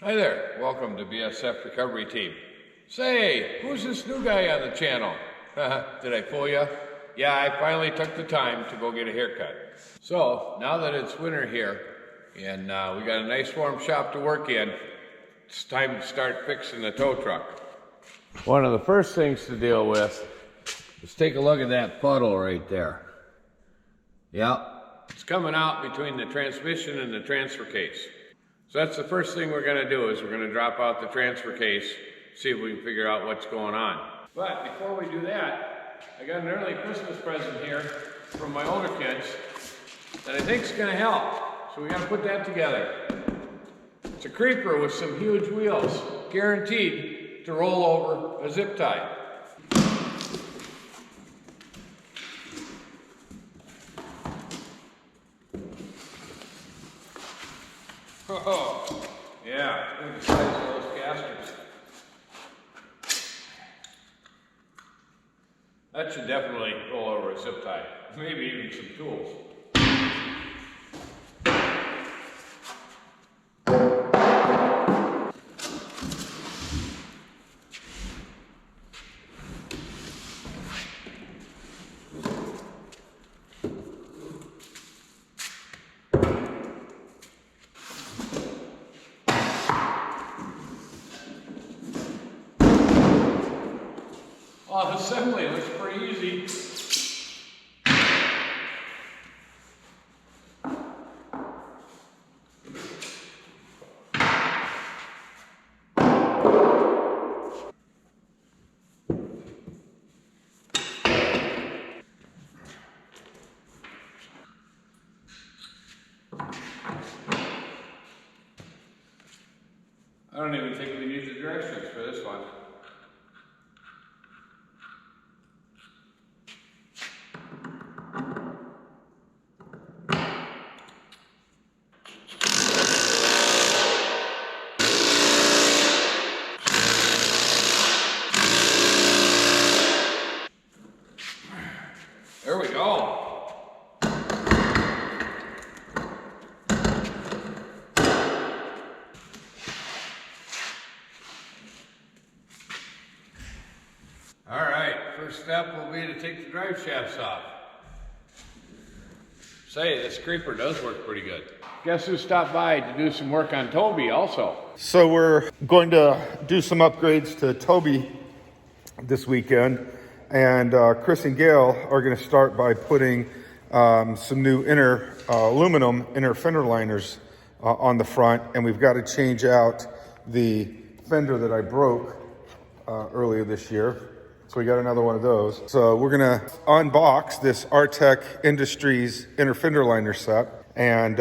Hi there, welcome to BSF Recovery Team. Say, who's this new guy on the channel? Did I fool you? Yeah, I finally took the time to go get a haircut. So, now that it's winter here, and we got a nice warm shop to work in, it's time to start fixing the tow truck. One of the first things to deal with is take a look at that puddle right there. Yep, it's coming out between the transmission and the transfer case. So that's the first thing we're going to do is we're going to drop out the transfer case, see if we can figure out what's going on. But before we do that, I got an early Christmas present here from my older kids that I think is going to help. So we got to put that together. It's a creeper with some huge wheels, guaranteed to roll over a zip tie. Oh, yeah, look at the size of those casters. That should definitely roll over a zip tie, maybe even some tools. Well, the assembly looks pretty easy. I don't even think we need the directions for this one. There we go. All right, first step will be to take the drive shafts off. Say, this creeper does work pretty good. Guess who stopped by to do some work on Toby also? So we're going to do some upgrades to Toby this weekend. And Chris and Gail are going to start by putting some new aluminum inner fender liners on the front. And we've got to change out the fender that I broke earlier this year. So we got another one of those. So we're going to unbox this Artec Industries inner fender liner set and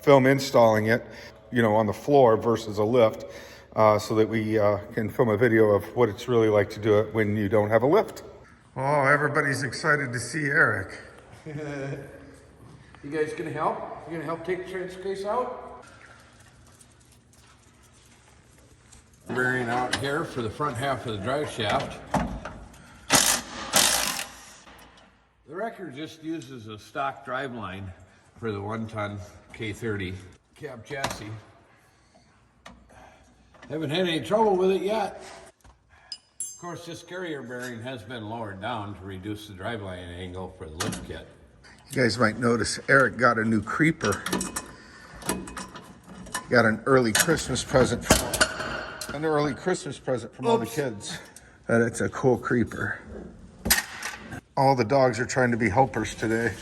film installing it, on the floor versus a lift. So that we can film a video of what it's really like to do it when you don't have a lift. Oh, everybody's excited to see Eric. You guys gonna help? You gonna help take the transfer case out? Bearing out here for the front half of the drive shaft. The wrecker just uses a stock drive line for the 1-ton K30 cab chassis. Haven't had any trouble with it yet. Of course, this carrier bearing has been lowered down to reduce the driveline angle for the lift kit. You guys might notice Eric got a new creeper. He got an early Christmas present from all the kids. And it's a cool creeper. All the dogs are trying to be helpers today.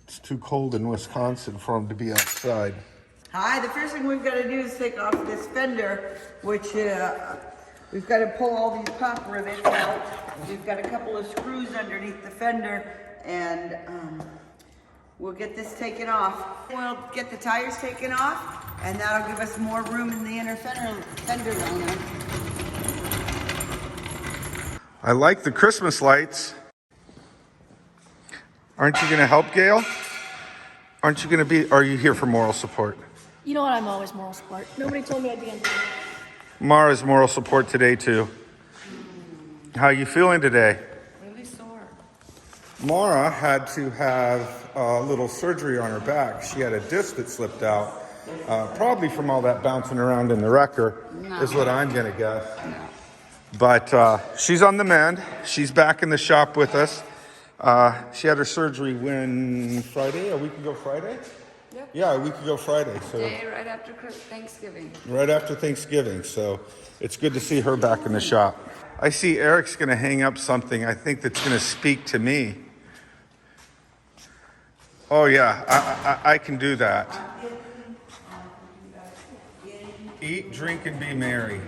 It's too cold in Wisconsin for them to be outside. Hi, the first thing we've got to do is take off this fender, which we've got to pull all these pop rivets out. We've got a couple of screws underneath the fender, and we'll get this taken off. We'll get the tires taken off, and that'll give us more room in the inner fender liner. I like the Christmas lights. Aren't you going to help, Gail? Are you here for moral support? You know what? I'm always moral support. Nobody told me I'd be on TV. Mara's moral support today, too. How you feeling today? Really sore. Mara had to have a little surgery on her back. She had a disc that slipped out, Probably from all that bouncing around in the wrecker, is what I'm gonna guess. But she's on the mend. She's back in the shop with us. She had her surgery Friday? A week ago Friday? Yep. Yeah, a week ago Friday. So Day right after Thanksgiving. right after Thanksgiving. So it's good to see her back in the shop. I see Eric's gonna hang up something I think that's gonna speak to me. Oh yeah, I can do that. Eat, drink, and be merry.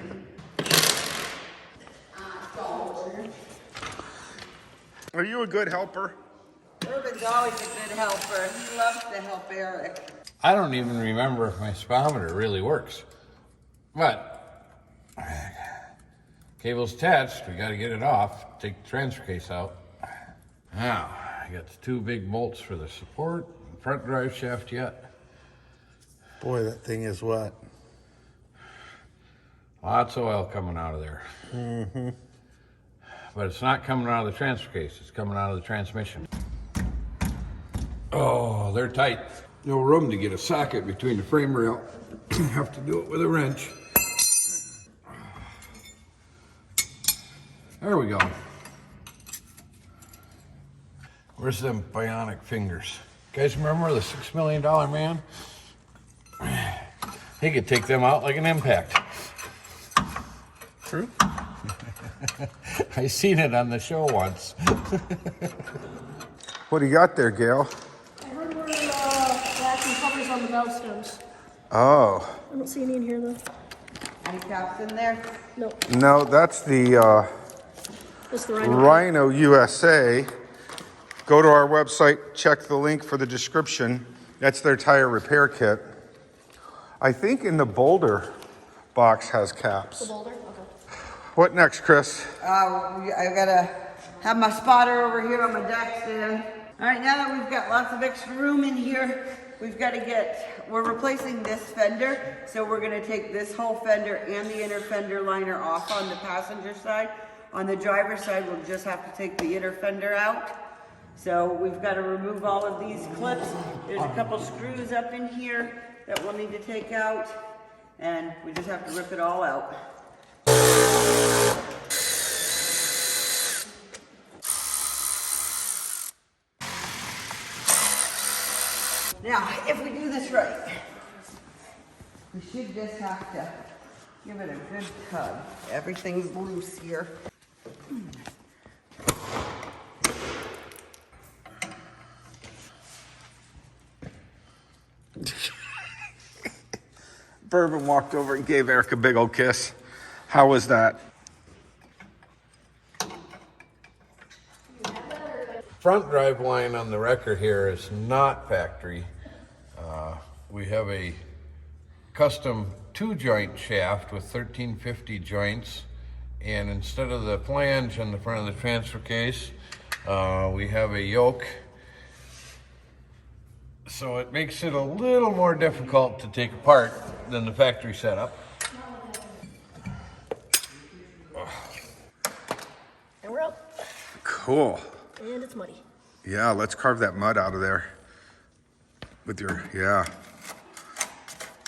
Are you a good helper? Urban's always a good helper. He loves to help Eric. I don't even remember if my speedometer really works. But cable's attached, we gotta get it off, take the transfer case out. Now, I got the 2 big bolts for the support, front drive shaft yet. Boy, that thing is wet. Lots of oil coming out of there. Mm-hmm. But it's not coming out of the transfer case, it's coming out of the transmission. Oh, they're tight. No room to get a socket between the frame rail. Have to do it with a wrench. There we go. Where's them bionic fingers? Guys remember the $6 million man? He could take them out like an impact. True. I seen it on the show once. What do you got there, Gail? I heard we're lacking covers on the valve stems. Oh. I don't see any in here though. Any caps in there? No, No, that's the just the Rhino. Rhino USA. Go to our website, check the link for the description. That's their tire repair kit. I think in the Boulder box has The caps. boulder? Okay. What next, Chris? I gotta have my spotter over here on my deck stand. All right, now that we've got lots of extra room in here, we're replacing this fender. So we're gonna take this whole fender and the inner fender liner off on the passenger side. On the driver's side, we'll just have to take the inner fender out. So we've got to remove all of these clips. There's a couple screws up in here that we'll need to take out, and we just have to rip it all out. Now, if we do this right, we should just have to give it a good tug. Everything's loose here. Bourbon walked over and gave Eric a big old kiss. How was that? Front drive line on the wrecker here is not factory. We have a custom 2-joint shaft with 1350 joints, and instead of the flange on the front of the transfer case, we have a yoke. So it makes it a little more difficult to take apart than the factory setup. And we're out. Cool. And it's muddy. Yeah, let's carve that mud out of there. With yeah.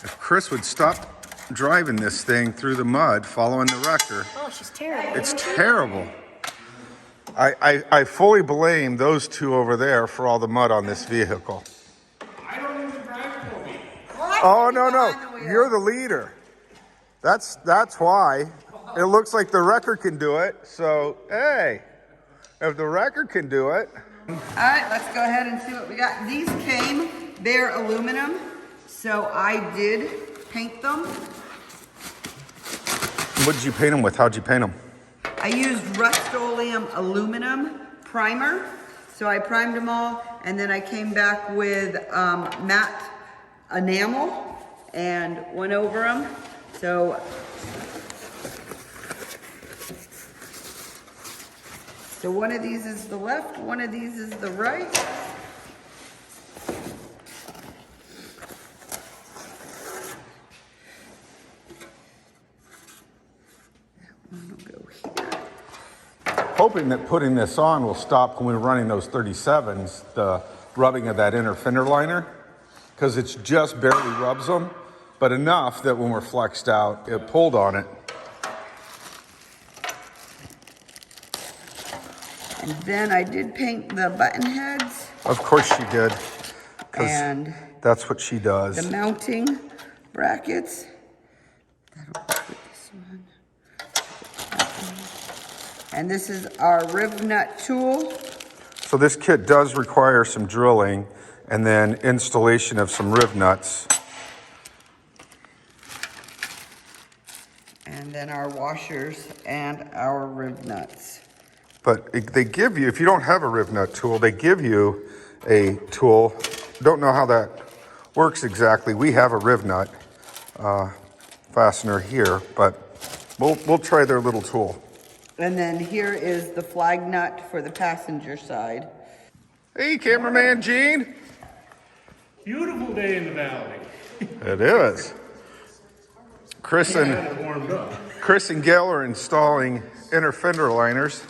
If Chris would stop driving this thing through the mud, following the wrecker. Oh, she's terrible. It's terrible. I fully blame those 2 over there for all the mud on this vehicle. I don't even drive for me. Oh, no. You're the leader. That's why. It looks like the wrecker can do it. So, hey, if the wrecker can do it. All right, let's go ahead and see what we got. These came, they're aluminum, so I did paint them. What did you paint them with? How'd you paint them? I used Rust-Oleum aluminum primer, so I primed them all, and then I came back with matte enamel and went over them. So one of these is the left, one of these is the right. One will go here. Hoping that putting this on will stop when we're running those 37s, the rubbing of that inner fender liner. because it's just barely rubs them, but enough that when we're flexed out, it pulled on it. And then I did paint the button heads Of course she did, because and that's what she does. the mounting brackets. That'll work with this one. And this is our riv nut tool. So this kit does require some drilling and then installation of some riv nuts. And then our washers and our riv nuts. But they give you, if you don't have a riv nut tool, they give you a tool. Don't know how that works exactly. We have a riv nut fastener here, but we'll try their little tool. And then here is the flag nut for the passenger side. Hey, cameraman Gene. Beautiful day in the valley. It is. Chris and Gail are installing inner fender liners,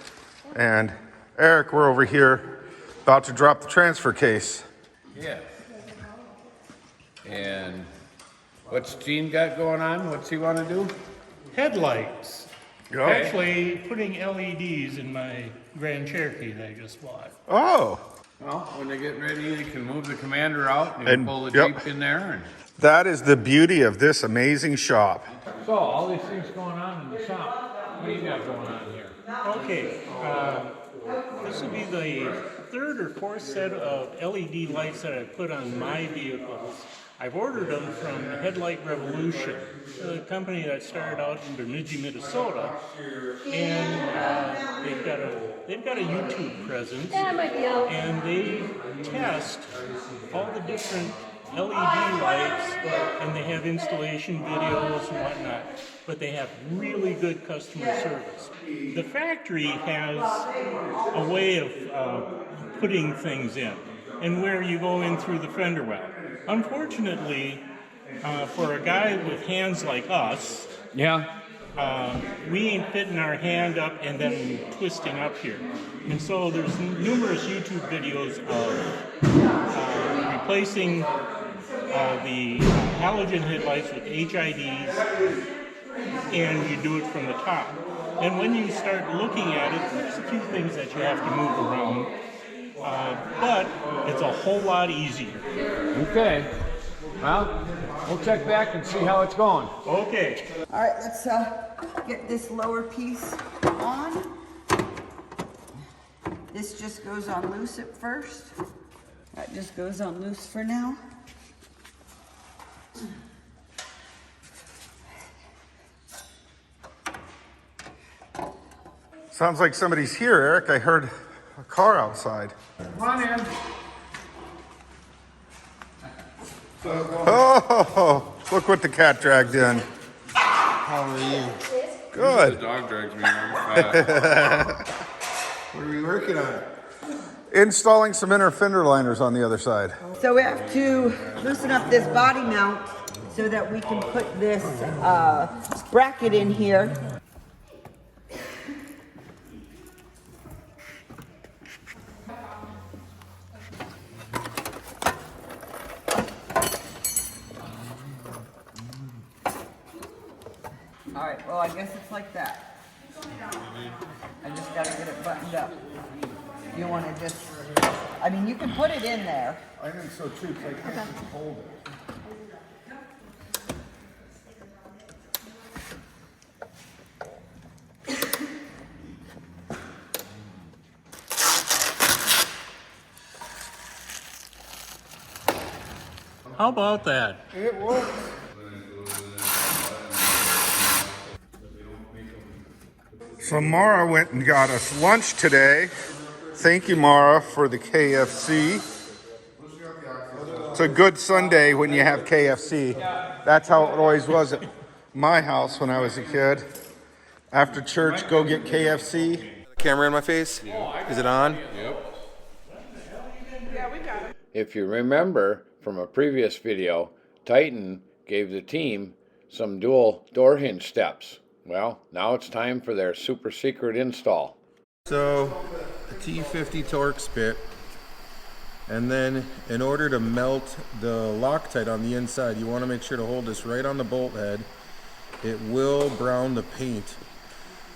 and Eric, we're over here about to drop the transfer case. Yeah. And what's Gene got going on? What's he want to do? Headlights. Okay. Actually, putting LEDs in my Grand Cherokee that I just bought. Oh, Well, when they get ready, you can move the Commander out and, And- pull the yep. Jeep in there. And that is the beauty of this amazing shop. so, all these things going on in the shop. What do you got going on here? Okay, this will be the third or fourth set of LED lights that I put on my vehicles. I've ordered them from Headlight Revolution, a company that started out in Bemidji, Minnesota, and they've got a YouTube presence, and they test all the different LED lights, and they have installation videos and whatnot, but they have really good customer service. The factory has a way of putting things in, and where you go in through the fender well. Unfortunately, for a guy with hands like us, Yeah. we ain't fitting our hand up and then twisting up here. And so there's numerous YouTube videos of replacing the halogen headlights with HIDs, and you do it from the top. And when you start looking at it, there's a few things that you have to move around, but it's a whole lot easier. Okay. Well, we'll check back and see how it's going. Okay. All right, let's get this lower piece on. This just goes on loose at first. That just goes on loose for now. Sounds like somebody's here, Eric. I heard a car outside. Come on in. Oh, look what the cat dragged in. How are you? Good. Dog drags me around. What are we working on? Installing some inner fender liners on the other side. So we have to loosen up this body mount so that we can put this bracket in here. All right, well, I guess it's like that. I just gotta get it buttoned up. You wanna just, I mean, you can put it in there. I think so too, because I can't just hold it. How about that? It works. So Mara went and got us lunch today. Thank you, Mara, for the KFC. It's a good Sunday when you have KFC. That's how it always was at my house when I was a kid. After church, go get KFC. Camera in my face? Is it on? If you remember from a previous video, Titan gave the team some dual door hinge steps. Well, now it's time for their super secret install. So, the T50 Torx bit And then in order to melt the Loctite on the inside, you want to make sure to hold this right on the bolt head. It will brown the paint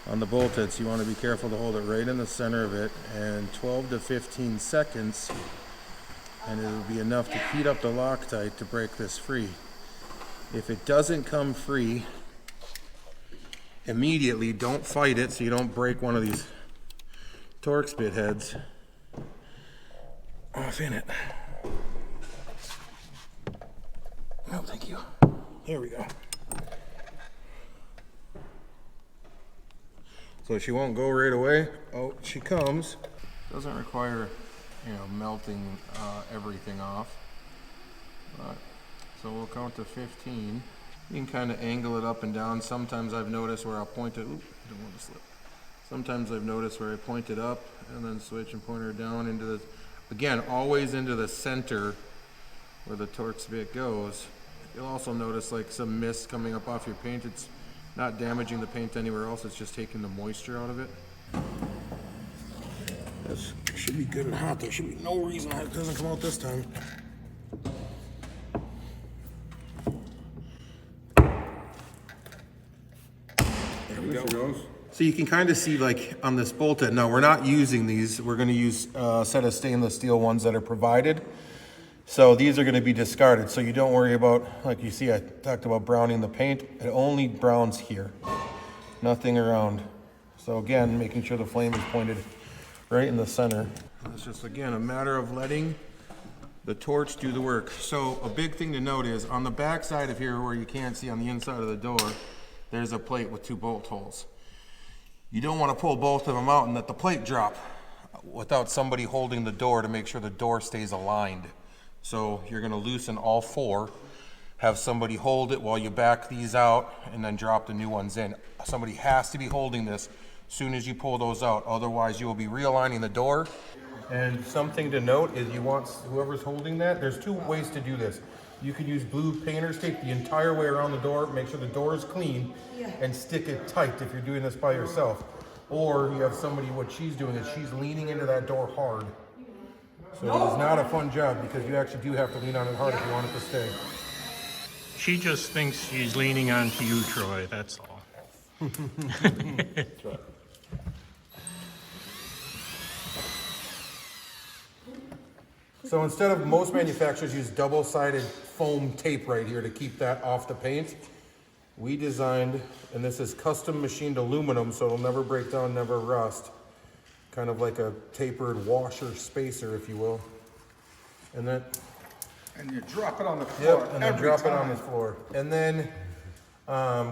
on the bolt head, so you want to be careful to hold it right in the center of it, and 12 to 15 seconds, and it'll be enough to heat up the Loctite to break this free. If it doesn't come free immediately, don't fight it so you don't break one of these Torx bit heads off in it. No, thank you. Here we go. So she won't go right away. Oh, she comes. Doesn't require, melting everything off. So we'll count to 15. You can kind of angle it up and down. Sometimes I've noticed where I'll point it. Oop, don't want to slip. Sometimes I've noticed where I point it up and then switch and point her down into the, again, always into the center where the Torx bit goes. You'll also notice like some mist coming up off your paint. It's not damaging the paint anywhere else, it's just taking the moisture out of it. This should be good and hot. There should be no reason why it doesn't come out this time. There we go. So you can kind of see like on this bolt head, now we're not using these, we're going to use a set of stainless steel ones that are provided. So these are going to be discarded, so you don't worry about, like you see I talked about browning the paint, it only browns here, nothing around. So again, making sure the flame is pointed right in the center. It's just again a matter of letting the torch do the work. So a big thing to note is on the back side of here where you can't see on the inside of the door, there's a plate with 2 bolt holes. You don't want to pull both of them out and let the plate drop without somebody holding the door to make sure the door stays aligned. So you're going to loosen all 4, have somebody hold it while you back these out, and then drop the new ones in. Somebody has to be holding this as soon as you pull those out, otherwise you will be realigning the door. And something to note is you want whoever's holding that, there's 2 ways to do this. You could use blue painter's tape the entire way around the door, make sure the door is clean, and stick it tight if you're doing this by yourself. Or you have somebody, what she's doing is she's leaning into that door hard. So it is not a fun job because you actually do have to lean on it hard if you want it to stay. She just thinks she's leaning onto you, Troy, that's all. That's right. So instead of, most manufacturers use double-sided foam tape right here to keep that off the paint. We designed, and this is custom machined aluminum, so it'll never break down, never rust. Kind of like a tapered washer spacer, if you will. And then, And you drop it on the floor. yep, and then drop it on the floor. And then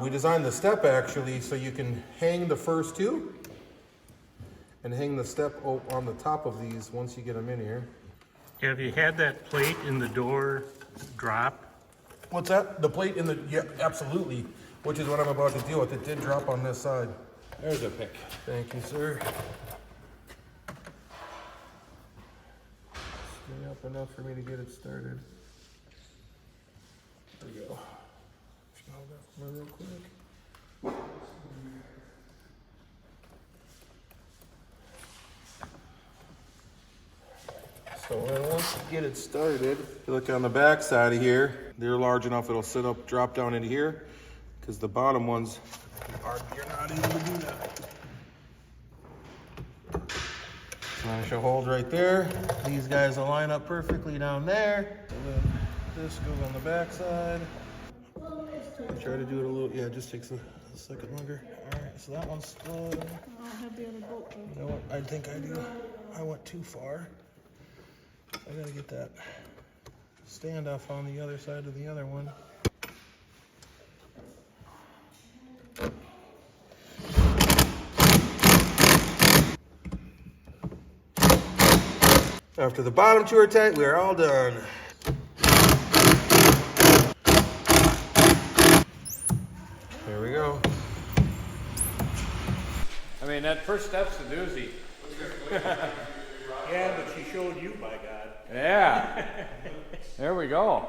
we designed the step actually so you can hang the first 2 and hang the step on the top of these once you get them in here. Have you had that plate in the door drop? What's that? The plate in the, yeah, absolutely. Which is what I'm about to deal with. It did drop on this side. There's a pick. Thank you, sir. Stay up enough for me to get it started. There we go. Smell that for me real quick. So then once you get it started, if you look on the back side of here, they're large enough it'll sit up, drop down into here, because the bottom ones you're not able to do that. So I shall hold right there. These guys will line up perfectly down there. And then this goes on the back side. Try to do it a little, yeah, it just takes a second longer. All right, so that one's still. I don't have the other bolt though. You know what? I think I do. I went too far. I gotta get that standoff on the other side of the other one. After the bottom 2 are tight, we are all done. There we go. I mean, that first step's a doozy. Yeah, but she showed you, by God. Yeah. There we go.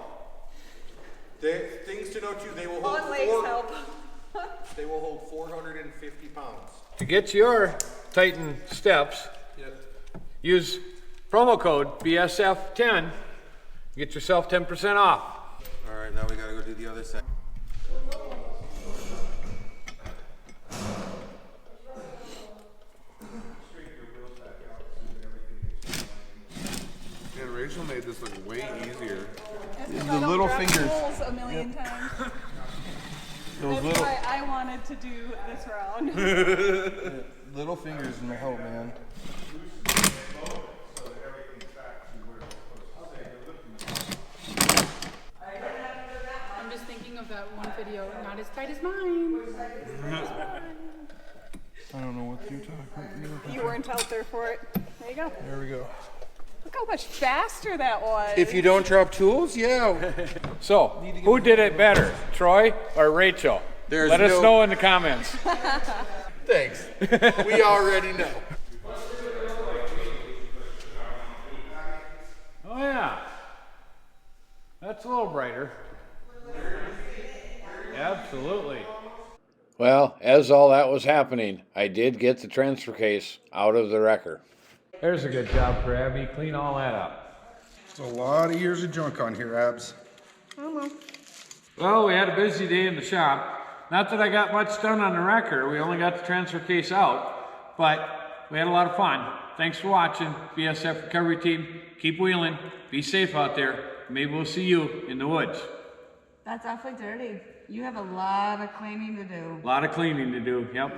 Things to note too, they will hold they will hold 450 pounds. To get your Titan steps, Yep. use Promo code BSF10. Get yourself 10% off. All right, now we gotta go do the other side. Man, Rachel made this look way easier. The little fingers. A million times. That's why I wanted to do this round. Little fingers in the help, man. I'm just thinking of that one video, not as tight as mine. I don't know what you're talking about. You weren't out there for it. There you go. There we go. Look how much faster that was. If you don't drop tools, yeah. So, who did it better, Troy or Rachel? Let us know in the comments. Thanks. We already know. Oh yeah, that's a little brighter. Absolutely. Well, as all that was happening, I did get the transfer case out of the wrecker. There's a good job for Abby. Clean all that up. There's a lot of years of junk on here, Abs. Well, we had a busy day in the shop. Not that I got much done on the wrecker. We only got the transfer case out, but we had a lot of fun. Thanks for watching, BSF Recovery Team. Keep wheeling. Be safe out there. Maybe we'll see you in the woods. That's awfully dirty. You have a lot of cleaning to do. A lot of cleaning to do, yep.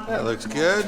That looks good.